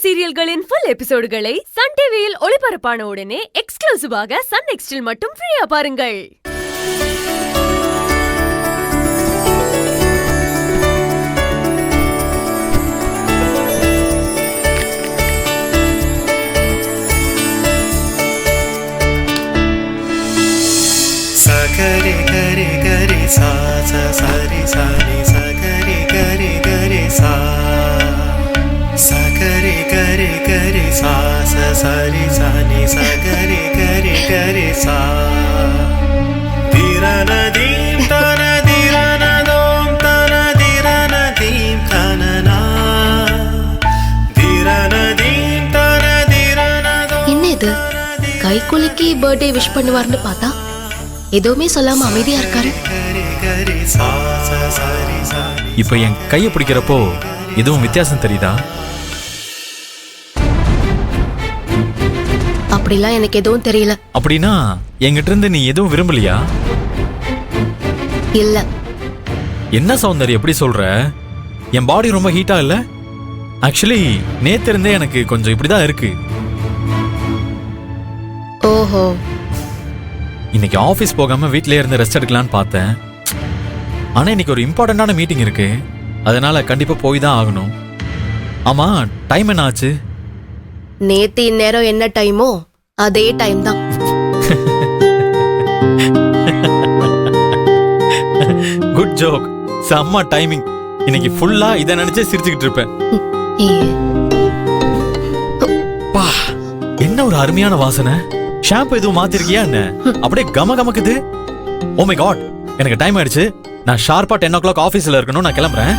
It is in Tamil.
சீரியல்களின் ஃபுல் எபிசோடுகளை சன் டிவியில் ஒளிபரப்பான உடனே எக்ஸ்க்ளூசிவாக சன் நெக்ஸ்டில் மட்டும் ஃப்ரீயா பாருங்கள். Sagare gare gare sa sa sa re sa re sa gare gare gare sa sagare gare gare sa sa sa re sa re sa gare gare gare sa dirana dim tana dirana dom tana dirana dim tana na dirana dim tana dirana dom. என்ன இது கைக்குலுக்கி பர்த்டே விஷ் பண்ணுவார்னு பார்த்தா எதுவுமே சொல்லாம அமைதியா இருக்காரு. இப்ப என் கையை பிடிக்கிறப்போ எதுவும் வித்தியாசம் தெரியுதா? அப்படிலாம் எனக்கு எதுவும் தெரியல. அப்படின்னா என்கிட்ட இருந்து நீ எதுவும் விரும்பலையா? இல்ல. என்ன சௌந்தர்யா எப்படி சொல்ற? என் பாடி ரொம்ப ஹீட்டா இல்ல? ஆக்சுவலி நேத்து இருந்தே எனக்கு கொஞ்சம் இப்படிதான் இருக்கு. ஓஹோ. இன்னைக்கு ஆபீஸ் போகாம வீட்லயே இருந்து ரெஸ்ட் எடுக்கலான்னு பார்த்தேன். ஆனா இன்னைக்கு ஒரு இம்பார்ட்டன்டான மீட்டிங் இருக்கு, அதனால கண்டிப்பா போய் தான் ஆகணும். ஆமா, டைம் என்ன ஆச்சு? நேத்து இந்நேரம் என்ன டைமோ அதே டைம் தான். Good joke. செம்ம டைமிங். இன்னைக்கு ஃபுல்லா இதை நினைச்சே சிரிச்சுக்கிட்டு இருப்பேன். பா, என்ன ஒரு அருமையான வாசனை. ஷாம்பு எதுவும் மாத்திருக்கியா என்ன? அப்படியே கம கமக்குது. ஓ மை காட், எனக்கு டைம் ஆயிடுச்சு. நான் ஷார்ப்பா 10 o'clock ஆபீஸ்ல இருக்கணும். நான் கிளம்புறேன்.